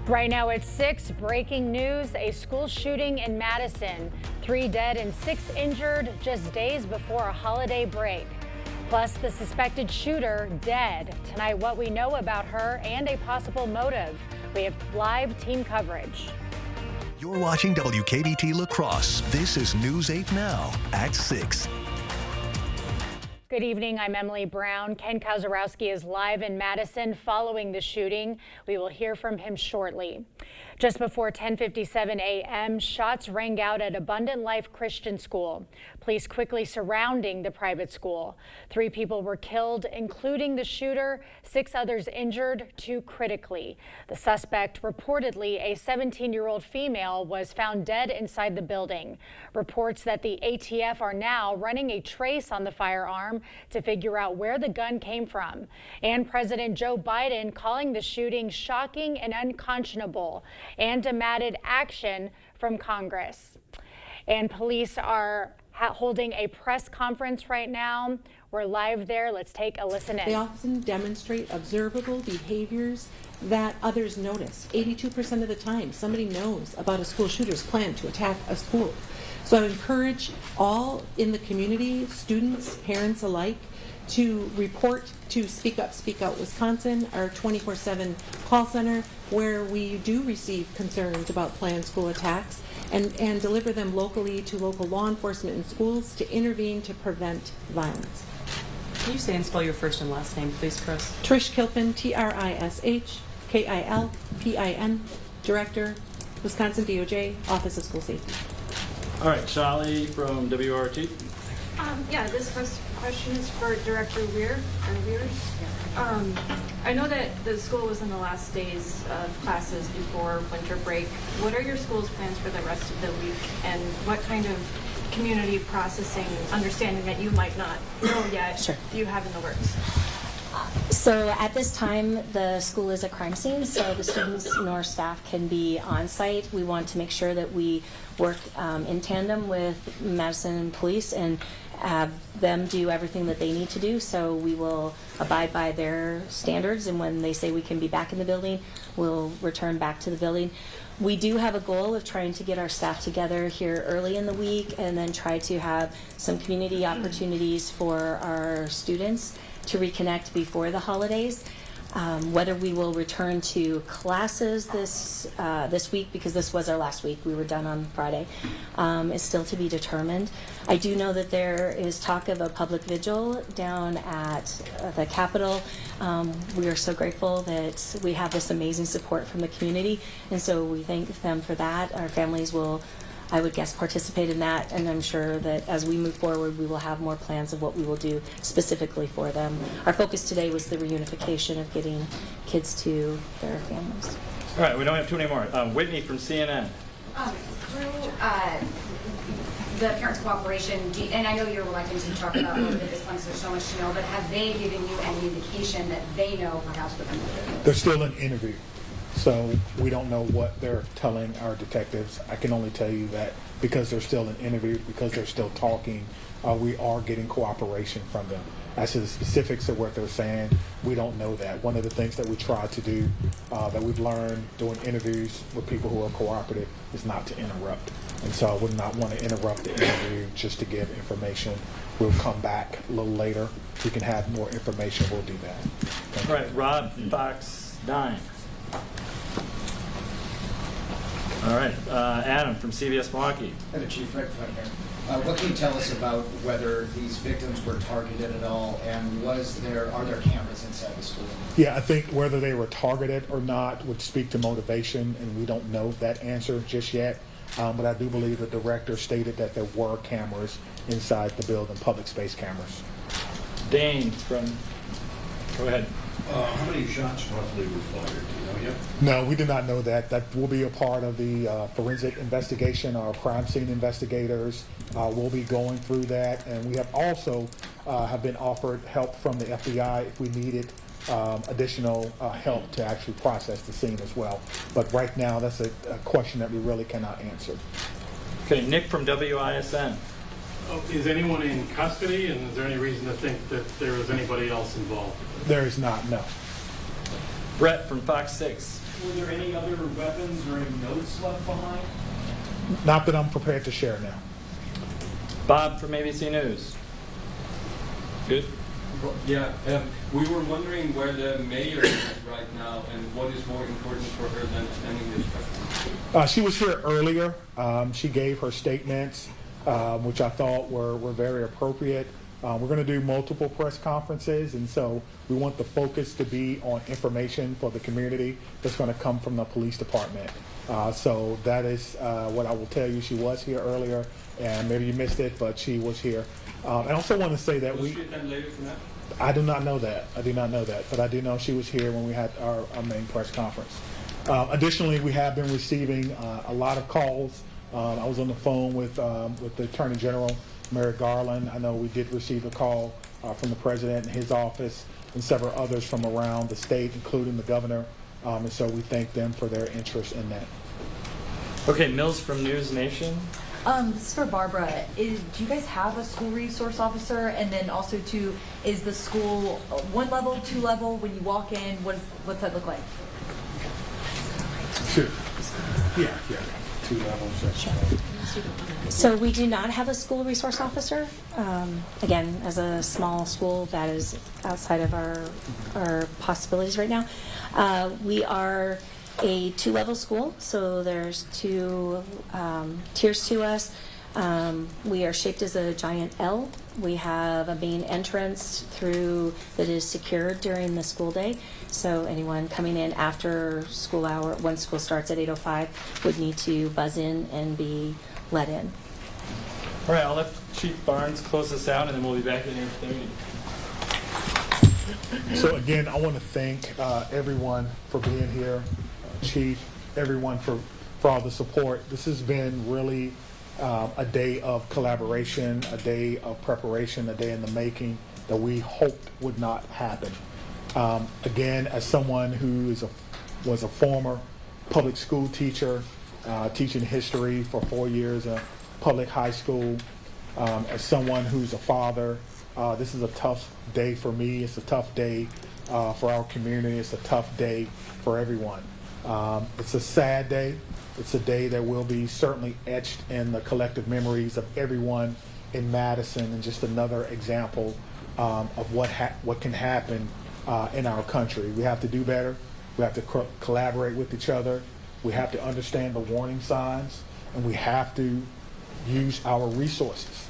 Right now at 6, breaking news, a school shooting in Madison. 3 dead and 6 injured just days before a holiday break. Plus, the suspected shooter dead. Tonight, what we know about her and a possible motive. We have live team coverage. You're watching WKBT La Crosse. This is News 8 Now at 6. Good evening, I'm Emily Brown. Ken Kazarowski is live in Madison following the shooting. We will hear from him shortly. Just before 10:57 a.m., shots rang out at Abundant Life Christian School. Police quickly surrounding the private school. 3 people were killed, including the shooter, 6 others injured, 2 critically. The suspect, reportedly a 17-year-old female, was found dead inside the building. Reports that the ATF are now running a trace on the firearm to figure out where the gun came from. And President Joe Biden calling the shooting shocking and unconscionable and demanded action from Congress. And police are holding a press conference right now. We're live there. Let's take a listen in. They often demonstrate observable behaviors that others notice. 82% of the time, somebody knows about a school shooter's plan to attack a school. So I encourage all in the community, students, parents alike, to report to Speak Up, Speak Out Wisconsin, our 24/7 call center, where we do receive concerns about planned school attacks and deliver them locally to local law enforcement and schools to intervene to prevent violence. Can you say and spell your first and last name, please, Chris? Trish Kilpin, TRISHKILPIN, Director, Wisconsin DOJ, Office of School Safety. All right, Charlie from WRT. Yeah, this first question is for Director Weir. I know that the school was in the last days of classes before winter break. What are your school's plans for the rest of the week, and what kind of community processing, understanding that you might not know yet, do you have in the works? So at this time, the school is a crime scene, so the students nor staff can be on site. We want to make sure that we work in tandem with Madison Police and have them do everything that they need to do. So we will abide by their standards, and when they say we can be back in the building, we'll return back to the building. We do have a goal of trying to get our staff together here early in the week and then try to have some community opportunities for our students to reconnect before the holidays. Whether we will return to classes this week, because this was our last week, we were done on Friday, is still to be determined. I do know that there is talk of a public vigil down at the Capitol. We are so grateful that we have this amazing support from the community, and so we thank them for that. Our families will, I would guess, participate in that, and I'm sure that as we move forward, we will have more plans of what we will do specifically for them. Our focus today was the reunification of getting kids to their families. All right, we don't have too many more. Whitney from CNN. Through the parents' cooperation, and I know you're reluctant to talk about it at this point, so there's so much to know, but have they given you any indication that they know perhaps what the motive is? They're still in interview. So we don't know what they're telling our detectives. I can only tell you that because they're still in interview, because they're still talking, we are getting cooperation from them. As to the specifics of what they're saying, we don't know that. One of the things that we try to do, that we've learned doing interviews with people who are cooperative, is not to interrupt. And so I would not want to interrupt the interview just to give information. We'll come back a little later. If we can have more information, we'll do that. All right, Rob, Fox 9. All right, Adam from CBS Milwaukee. Hello, Chief Rick Fred here. What can you tell us about whether these victims were targeted at all, and are there cameras inside the school? Yeah, I think whether they were targeted or not would speak to motivation, and we don't know that answer just yet. But I do believe the director stated that there were cameras inside the building, public space cameras. Dane from, go ahead. How many shots roughly were fired? Do you know yet? No, we do not know that. That will be a part of the forensic investigation. Our crime scene investigators will be going through that, and we have also have been offered help from the FBI if we needed additional help to actually process the scene as well. But right now, that's a question that we really cannot answer. Okay, Nick from WISN. Is anyone in custody, and is there any reason to think that there is anybody else involved? There is not, no. Brett from Fox 6. Were there any other weapons or any notes left behind? Not that I'm prepared to share now. Bob from ABC News. Good? Yeah, we were wondering where the mayor is right now and what is more important for her than attending this press. She was here earlier. She gave her statements, which I thought were very appropriate. We're going to do multiple press conferences, and so we want the focus to be on information for the community that's going to come from the police department. So that is what I will tell you. She was here earlier, and maybe you missed it, but she was here. I also want to say that Will she attend later tonight? I do not know that. I do not know that, but I do know she was here when we had our main press conference. Additionally, we have been receiving a lot of calls. I was on the phone with the Attorney General, Merrick Garland. I know we did receive a call from the President and his office and several others from around the state, including the governor. And so we thank them for their interest in that. Okay, Mills from News Nation. This is for Barbara. Do you guys have a school resource officer? And then also, too, is the school 1 level, 2 level? When you walk in, what's that look like? 2. Yeah. 2 levels. Sure. So we do not have a school resource officer. Again, as a small school, that is outside of our possibilities right now. We are a 2-level school, so there's 2 tiers to us. We are shaped as a giant L. We have a main entrance through that is secured during the school day. So anyone coming in after school hour, when school starts at 8:05, would need to buzz in and be let in. All right, I'll let Chief Barnes close this out, and then we'll be back in here at 30. So again, I want to thank everyone for being here, Chief, everyone for all the support. This has been really a day of collaboration, a day of preparation, a day in the making that we hoped would not happen. Again, as someone who was a former public school teacher, teaching history for 4 years at public high school, as someone who's a father, this is a tough day for me. It's a tough day for our community. It's a tough day for everyone. It's a sad day. It's a day that will be certainly etched in the collective memories of everyone in Madison, and just another example of what can happen in our country. We have to do better. We have to collaborate with each other. We have to understand the warning signs, and we have to use our resources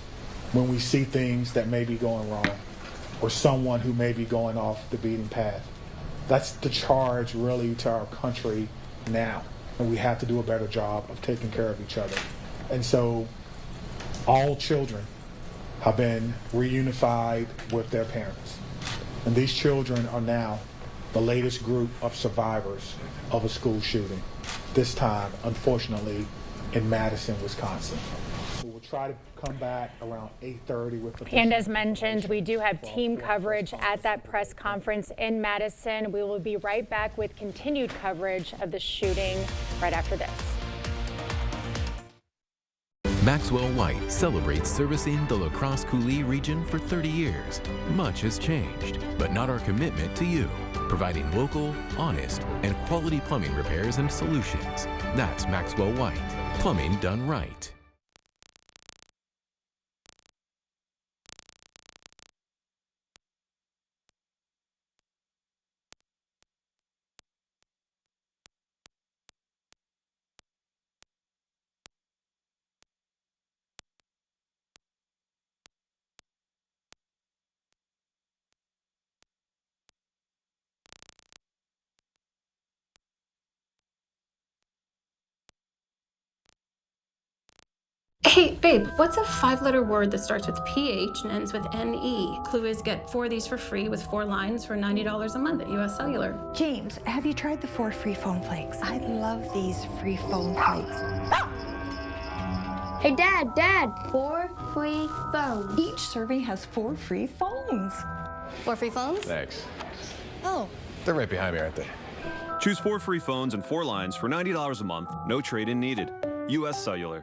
when we see things that may be going wrong or someone who may be going off the beaten path. That's the charge really to our country now, and we have to do a better job of taking care of each other. And so all children have been reunified with their parents, and these children are now the latest group of survivors of a school shooting, this time unfortunately in Madison, Wisconsin. So we'll try to come back around 8:30 with the... And as mentioned, we do have team coverage at that press conference in Madison. We will be right back with continued coverage of the shooting right after this. Maxwell White celebrates servicing the La Crosse Coulee region for 30 years. Much has changed, but not our commitment to you, providing local, honest, and quality plumbing repairs and solutions. That's Maxwell White, plumbing done right. Hey, babe, what's a 5-letter word that starts with PH and ends with NE? Clue is get 4 of these for free with 4 lines for $90 a month at US Cellular. James, have you tried the 4 free phone flakes? I love these free phone flakes. Hey, Dad, 4 free phones. Each serving has 4 free phones. 4 free phones? Thanks. Oh. They're right behind me, aren't they? Choose 4 free phones and 4 lines for $90 a month. No trade-in needed. US Cellular.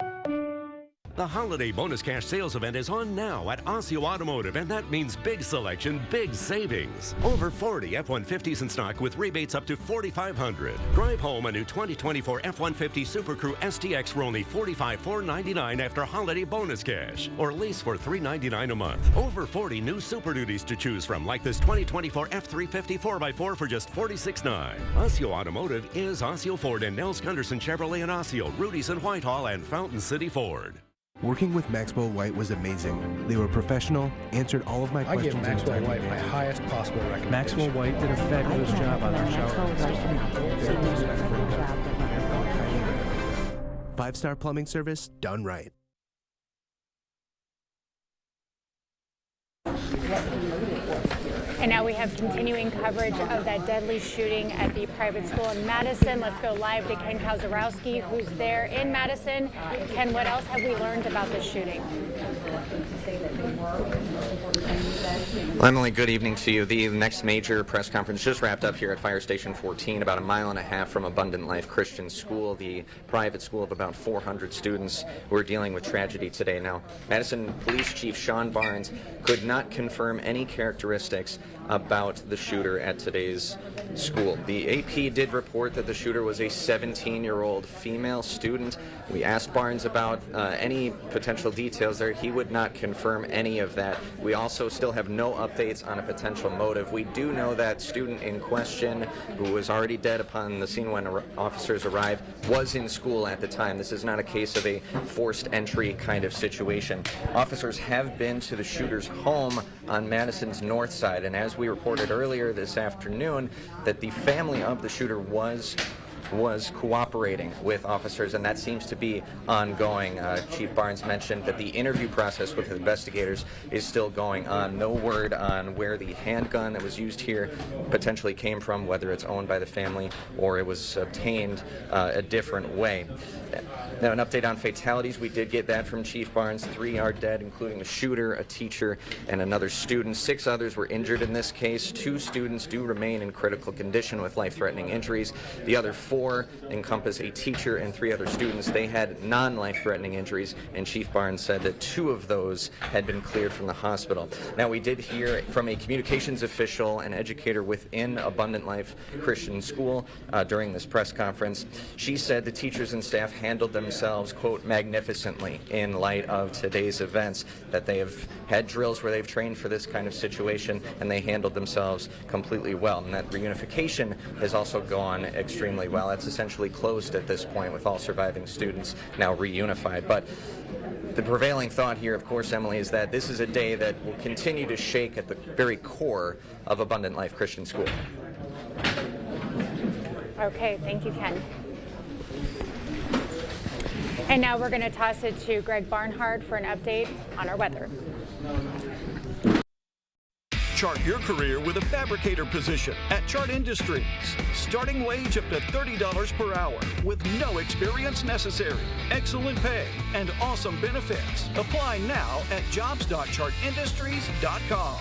The holiday bonus cash sales event is on now at Osseo Automotive, and that means big selection, big savings. Over 40 F-150s in stock with rebates up to $4,500. Drive home a new 2024 F-150 Super Crew STX for only $45,499 after holiday bonus cash, or lease for $399 a month. Over 40 new Super Duties to choose from, like this 2024 F-350 4x4 for just $46,900. Osseo Automotive is Osseo Ford and Nels Gunderson Chevrolet in Osseo, Rudy's in Whitehall, and Fountain City Ford. Working with Maxwell White was amazing. They were professional, answered all of my questions. I give Maxwell White my highest possible recommendation. Maxwell White did a fabulous job on our shower system. 5-star plumbing service done right. And now we have continuing coverage of that deadly shooting at the private school in Madison. Let's go live to Ken Kowzarowski, who's there in Madison. Ken, what else have we learned about this shooting? Well, Emily, good evening to you. The next major press conference just wrapped up here at Fire Station 14, about a mile and a half from Abundant Life Christian School, the private school of about 400 students who are dealing with tragedy today. Now, Madison Police Chief Sean Barnes could not confirm any characteristics about the shooter at today's school. The AP did report that the shooter was a 17-year-old female student. We asked Barnes about any potential details there. He would not confirm any of that. We also still have no updates on a potential motive. We do know that student in question, who was already dead upon the scene when officers arrived, was in school at the time. This is not a case of a forced entry kind of situation. Officers have been to the shooter's home on Madison's north side, and as we reported earlier this afternoon, that the family of the shooter was cooperating with officers, and that seems to be ongoing. Chief Barnes mentioned that the interview process with investigators is still going on. No word on where the handgun that was used here potentially came from, whether it's owned by the family or it was obtained a different way. Now, an update on fatalities. We did get that from Chief Barnes. 3 are dead, including a shooter, a teacher, and another student. 6 others were injured in this case. 2 students do remain in critical condition with life-threatening injuries. The other 4 encompass a teacher and 3 other students. They had non-life-threatening injuries, and Chief Barnes said that 2 of those had been cleared from the hospital. Now, we did hear from a communications official and educator within Abundant Life Christian School during this press conference. She said the teachers and staff handled themselves, quote, magnificently in light of today's events, that they have had drills where they've trained for this kind of situation, and they handled themselves completely well. And that reunification has also gone extremely well. That's essentially closed at this point, with all surviving students now reunified. But the prevailing thought here, of course, Emily, is that this is a day that will continue to shake at the very core of Abundant Life Christian School. Okay, thank you, Ken. And now we're going to toss it to Greg Barnhart for an update on our weather. Chart your career with a fabricator position at Chart Industries. Starting wage up to $30 per hour with no experience necessary. Excellent pay and awesome benefits. Apply now at jobs.chartindustries.com.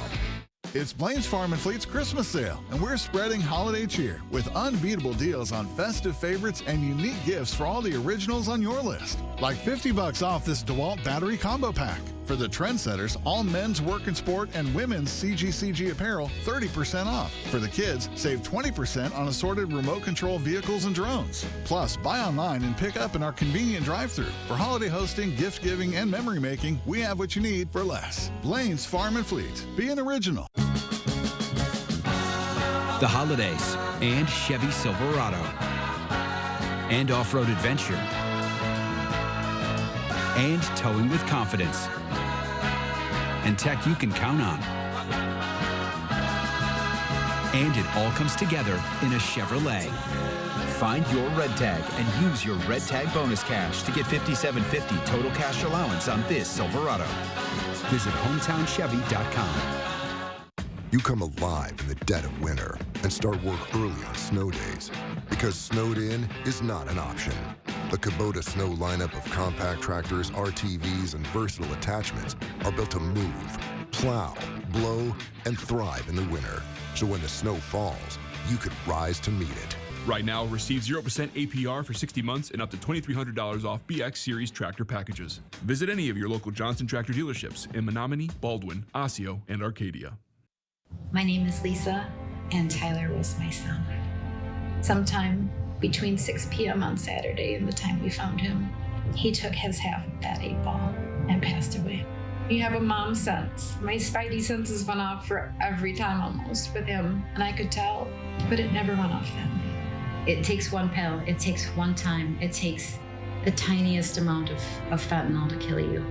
It's Blaine's Farm and Fleet's Christmas sale, and we're spreading holiday cheer with unbeatable deals on festive favorites and unique gifts for all the originals on your list. Like $50 off this DeWalt battery combo pack. For the trendsetters, all men's work and sport and women's CGCG apparel, 30% off. For the kids, save 20% on assorted remote control vehicles and drones. Plus, buy online and pick up in our convenient drive-thru. For holiday hosting, gift giving, and memory making, we have what you need for less. Blaine's Farm and Fleet. Be an original. The holidays and Chevy Silverado and off-road adventure and towing with confidence and tech you can count on. And it all comes together in a Chevrolet. Find your red tag and use your red tag bonus cash to get $5,750 total cash allowance on this Silverado. Visit HometownChevy.com. You come alive in the dead of winter and start work early on snow days, because snowed in is not an option. The Kubota Snow lineup of compact tractors, RTVs, and versatile attachments are built to move, plow, blow, and thrive in the winter. So when the snow falls, you could rise to meet it. Right now, receive 0% APR for 60 months and up to $2,300 off BX Series tractor packages. Visit any of your local Johnson Tractor dealerships in Menominee, Baldwin, Osseo, and Arcadia. My name is Lisa, and Tyler was my son. Sometime between 6 p.m. on Saturday and the time we found him, he took his half of that 8-ball and passed away. You have a mom sense. My spidey senses went off for every time almost with him, and I could tell, but it never went off then. It takes one pill, it takes one time, it takes the tiniest amount of fentanyl to kill you.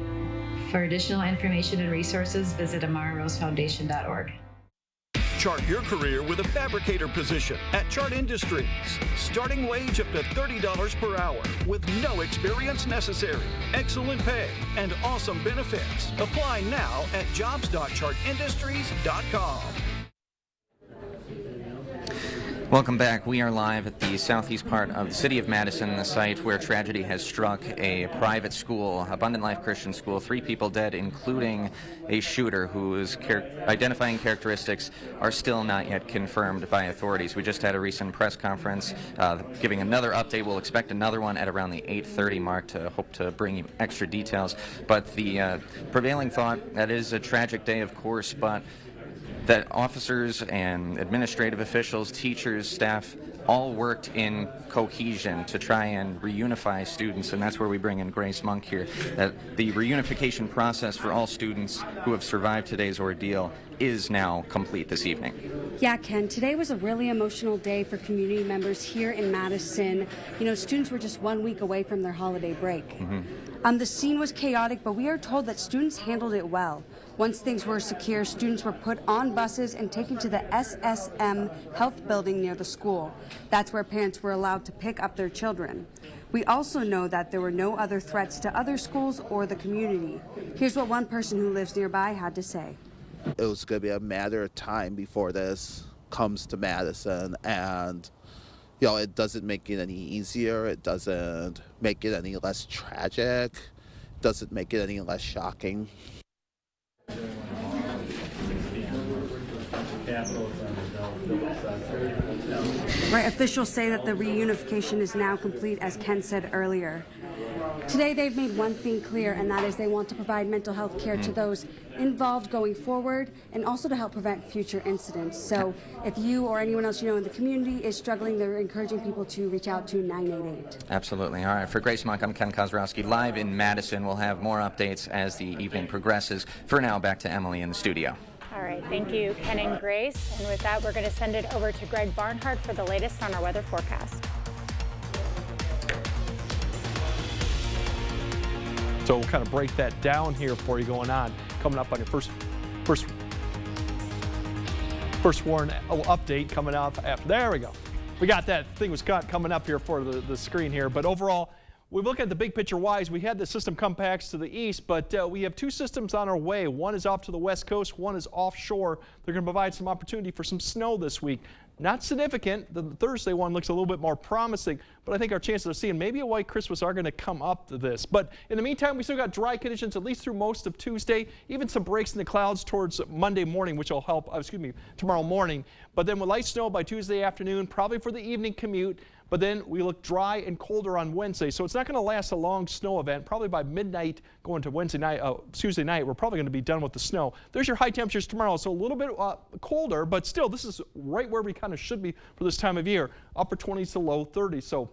For additional information and resources, visit AmaraRoseFoundation.org. Chart your career with a fabricator position at Chart Industries. Starting wage up to $30 per hour with no experience necessary. Excellent pay and awesome benefits. Apply now at jobs.chartindustries.com. Welcome back. We are live at the southeast part of the city of Madison, the site where tragedy has struck a private school, Abundant Life Christian School. 3 people dead, including a shooter whose identifying characteristics are still not yet confirmed by authorities. We just had a recent press conference giving another update. We'll expect another one at around the 8:30 mark to hope to bring you extra details. But the prevailing thought, that is a tragic day, of course, but that officers and administrative officials, teachers, staff, all worked in cohesion to try and reunify students, and that's where we bring in Grace Monk here, that the reunification process for all students who have survived today's ordeal is now complete this evening. Yeah, Ken, today was a really emotional day for community members here in Madison. You know, students were just 1 week away from their holiday break. The scene was chaotic, but we are told that students handled it well. Once things were secure, students were put on buses and taken to the SSM Health Building near the school. That's where parents were allowed to pick up their children. We also know that there were no other threats to other schools or the community. Here's what one person who lives nearby had to say. It was going to be a matter of time before this comes to Madison, and you know, it doesn't make it any easier. It doesn't make it any less tragic. It doesn't make it any less shocking. Right, officials say that the reunification is now complete, as Ken said earlier. Today they've made one thing clear, and that is they want to provide mental health care to those involved going forward, and also to help prevent future incidents. So if you or anyone else you know in the community is struggling, they're encouraging people to reach out to 988. Absolutely. All right. For Grace Monk, I'm Ken Kozrowski, live in Madison. We'll have more updates as the evening progresses. For now, back to Emily in the studio. All right, thank you, Ken and Grace. And with that, we're going to send it over to Greg Barnhart for the latest on our weather forecast. So we'll kind of break that down here for you going on. Coming up on your first warn update coming up after. There we go. We got that thing was coming up here for the screen here. But overall, we look at the big picture wise. We had the system come back to the east, but we have 2 systems on our way. One is off to the west coast, one is offshore. They're going to provide some opportunity for some snow this week. Not significant. The Thursday one looks a little bit more promising, but I think our chances of seeing maybe a white Christmas are going to come up to this. But in the meantime, we still got dry conditions at least through most of Tuesday, even some breaks in the clouds towards Monday morning, which will help, tomorrow morning. But then with light snow by Tuesday afternoon, probably for the evening commute. But then we look dry and colder on Wednesday, so it's not going to last a long snow event. Probably by midnight going to Tuesday night, we're probably going to be done with the snow. There's your high temperatures tomorrow, so a little bit colder, but still, this is right where we kind of should be for this time of year, upper 20s to low 30s. So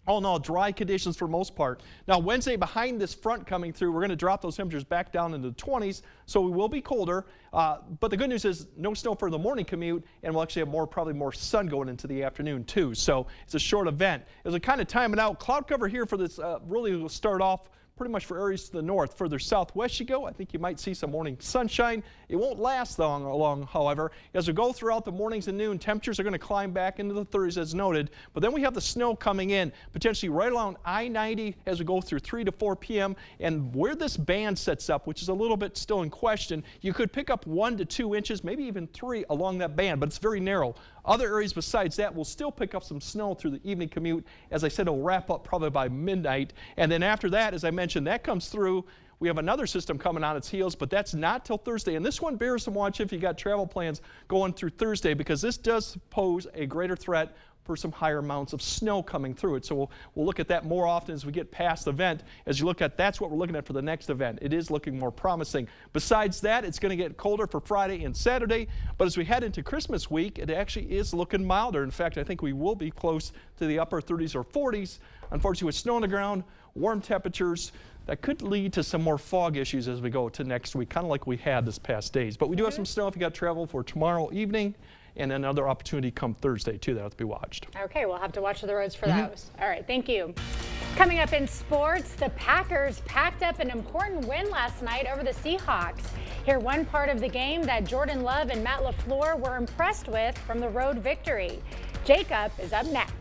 all in all, dry conditions for most part. Now, Wednesday, behind this front coming through, we're going to drop those temperatures back down into the 20s, so we will be colder. But the good news is no snow for the morning commute, and we'll actually have probably more sun going into the afternoon, too. So it's a short event. As we kind of time it out, cloud cover here for this really will start off pretty much for areas to the north. Further southwest you go, I think you might see some morning sunshine. It won't last long, however. As we go throughout the mornings and noon, temperatures are going to climb back into the 30s as noted. But then we have the snow coming in, potentially right along I-90 as we go through 3 to 4 p.m. And where this band sets up, which is a little bit still in question, you could pick up 1 to 2 inches, maybe even 3 along that band, but it's very narrow. Other areas besides that will still pick up some snow through the evening commute. As I said, it'll wrap up probably by midnight. And then after that, as I mentioned, that comes through. We have another system coming on its heels, but that's not till Thursday. And this one bears some watch if you got travel plans going through Thursday, because this does pose a greater threat for some higher amounts of snow coming through it. So we'll look at that more often as we get past the event. As you look at, that's what we're looking at for the next event. It is looking more promising. Besides that, it's going to get colder for Friday and Saturday, but as we head into Christmas week, it actually is looking milder. In fact, I think we will be close to the upper 30s or 40s. Unfortunately, with snow on the ground, warm temperatures, that could lead to some more fog issues as we go to next week, kind of like we had this past days. But we do have some snow if you got travel for tomorrow evening, and another opportunity come Thursday, too, that has to be watched. Okay, we'll have to watch the roads for those. All right, thank you. Coming up in sports, the Packers packed up an important win last night over the Seahawks. Hear one part of the game that Jordan Love and Matt LaFleur were impressed with from the road victory. Jacob is up next.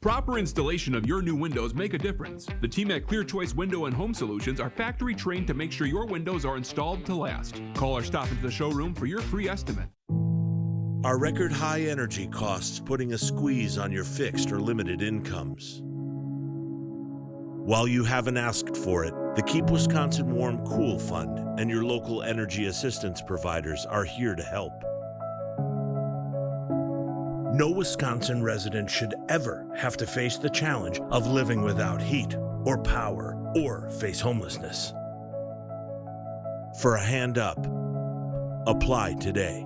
Proper installation of your new windows make a difference. The team at Clear Choice Window and Home Solutions are factory trained to make sure your windows are installed to last. Call or stop into the showroom for your free estimate. Are record high energy costs putting a squeeze on your fixed or limited incomes? While you haven't asked for it, the Keep Wisconsin Warm Cool Fund and your local energy assistance providers are here to help. No Wisconsin resident should ever have to face the challenge of living without heat or power or face homelessness. For a hand up, apply today.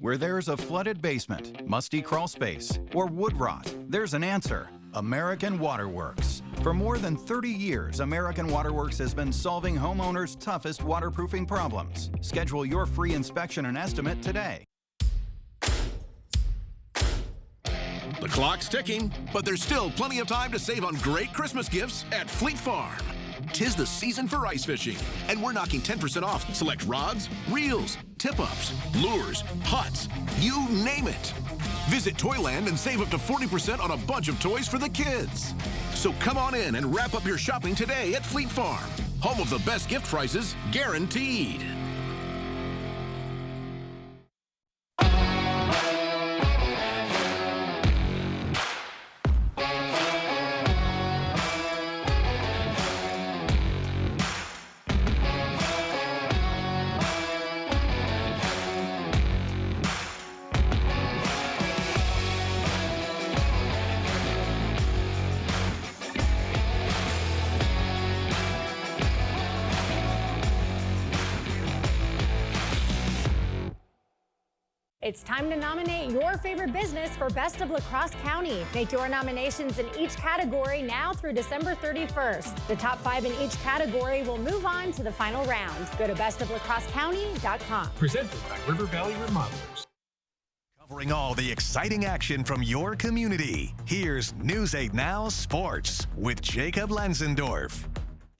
Where there's a flooded basement, musty crawl space, or wood rot, there's an answer. American Water Works. For more than 30 years, American Water Works has been solving homeowners' toughest waterproofing problems. Schedule your free inspection and estimate today. The clock's ticking, but there's still plenty of time to save on great Christmas gifts at Fleet Farm. 'Tis the season for ice fishing, and we're knocking 10% off select rods, reels, tip-ups, lures, putts, you name it. Visit Toyland and save up to 40% on a bunch of toys for the kids. So come on in and wrap up your shopping today at Fleet Farm, home of the best gift prices guaranteed. It's time to nominate your favorite business for Best of La Crosse County. Make your nominations in each category now through December 31st. The top 5 in each category will move on to the final round. Go to bestoflacrossecounty.com. Presented by River Valley Remodelers. Covering all the exciting action from your community, here's News 8 Now Sports with Jacob Lenzendorf.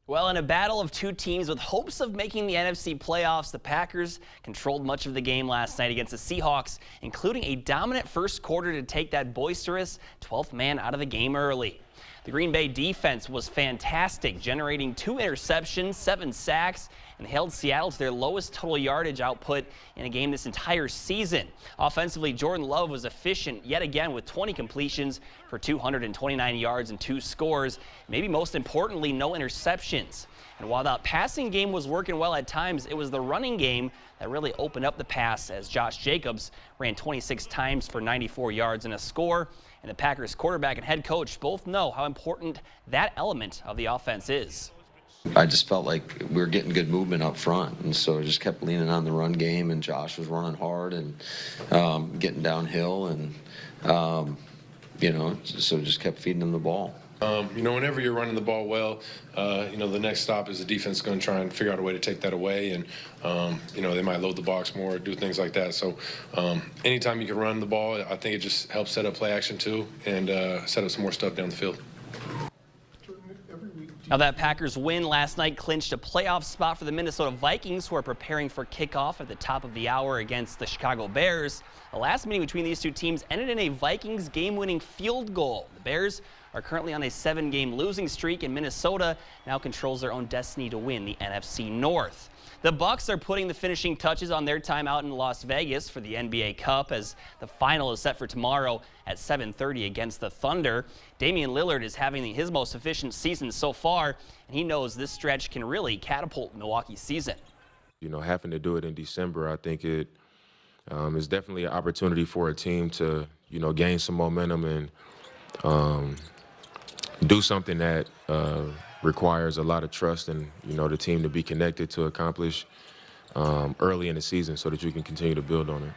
Well, in a battle of two teams with hopes of making the NFC playoffs, the Packers controlled much of the game last night against the Seahawks, including a dominant first quarter to take that boisterous 12th man out of the game early. The Green Bay defense was fantastic, generating 2 interceptions, 7 sacks, and held Seattle to their lowest total yardage output in a game this entire season. Offensively, Jordan Love was efficient yet again with 20 completions for 229 yards and 2 scores. Maybe most importantly, no interceptions. And while that passing game was working well at times, it was the running game that really opened up the pass as Josh Jacobs ran 26 times for 94 yards and a score. And the Packers quarterback and head coach both know how important that element of the offense is. I just felt like we were getting good movement up front, and so I just kept leaning on the run game, and Josh was running hard and getting downhill, and so just kept feeding him the ball. Whenever you're running the ball well, the next stop is the defense going to try and figure out a way to take that away, and they might load the box more, do things like that. So anytime you can run the ball, I think it just helps set up play action too, and set up some more stuff down the field. Now that Packers win last night clinched a playoff spot for the Minnesota Vikings, who are preparing for kickoff at the top of the hour against the Chicago Bears. The last meeting between these two teams ended in a Vikings game-winning field goal. The Bears are currently on a 7-game losing streak, and Minnesota now controls their own destiny to win the NFC North. The Bucks are putting the finishing touches on their time out in Las Vegas for the NBA Cup, as the final is set for tomorrow at 7:30 against the Thunder. Damian Lillard is having his most efficient season so far, and he knows this stretch can really catapult Milwaukee's season. Having to do it in December, I think it It's definitely an opportunity for a team to, gain some momentum and do something that requires a lot of trust and, the team to be connected to accomplish early in the season so that you can continue to build on it.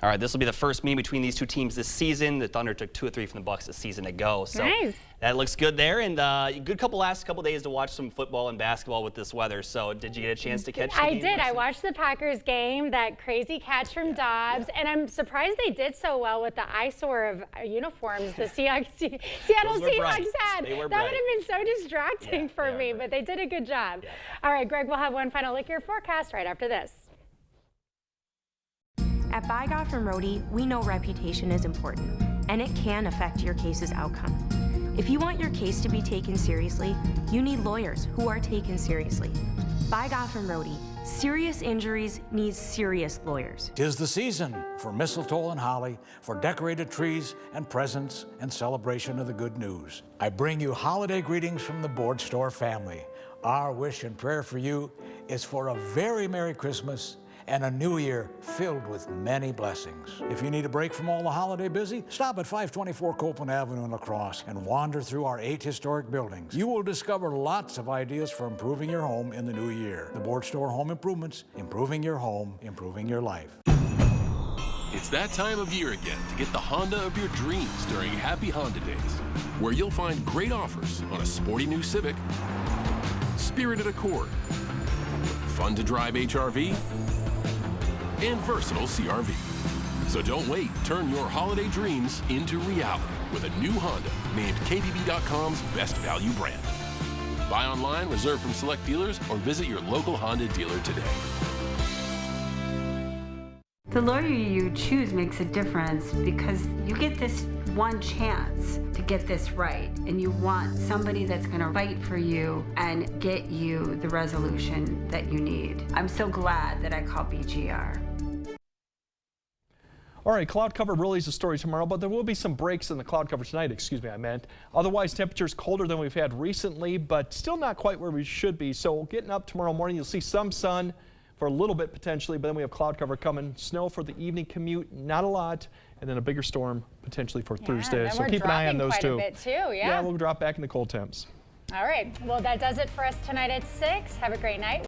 All right, this will be the first meeting between these two teams this season. The Thunder took 2 or 3 from the Bucks this season ago. So nice. That looks good there. And good last couple days to watch some football and basketball with this weather. So did you get a chance to catch the game? I did. I watched the Packers game, that crazy catch from Dobbs, and I'm surprised they did so well with the eyesore of uniforms the Seattle Seahawks had. That would have been so distracting for me, but they did a good job. Yeah. All right, Greg, we'll have one final look at your forecast right after this. At Bygoff and Rohde, we know reputation is important, and it can affect your case's outcome. If you want your case to be taken seriously, you need lawyers who are taken seriously. Bygoff and Rohde, serious injuries need serious lawyers. 'Tis the season for mistletoe and holly, for decorated trees and presents and celebration of the good news. I bring you holiday greetings from the Board Store family. Our wish and prayer for you is for a very Merry Christmas and a new year filled with many blessings. If you need a break from all the holiday busy, stop at 524 Copeland Avenue in La Crosse and wander through our 8 historic buildings. You will discover lots of ideas for improving your home in the new year. The Board Store Home Improvements, improving your home, improving your life. It's that time of year again to get the Honda of your dreams during Happy Honda Days, where you'll find great offers on a sporty new Civic, spirited Accord, fun to drive HRV, and versatile CRV. So don't wait. Turn your holiday dreams into reality with a new Honda named KBB.com's best value brand. Buy online, reserve from select dealers, or visit your local Honda dealer today. The lawyer you choose makes a difference because you get this one chance to get this right, and you want somebody that's going to fight for you and get you the resolution that you need. I'm so glad that I called BGR. All right, cloud cover really is a story tomorrow, but there will be some breaks in the cloud cover tonight, Otherwise, temperatures colder than we've had recently, but still not quite where we should be. So getting up tomorrow morning, you'll see some sun for a little bit potentially, but then we have cloud cover coming. Snow for the evening commute, not a lot, and then a bigger storm potentially for Thursday. So keep an eye on those two. Yeah, we'll drop back in the cold temps. All right, well, that does it for us tonight at 6. Have a great night.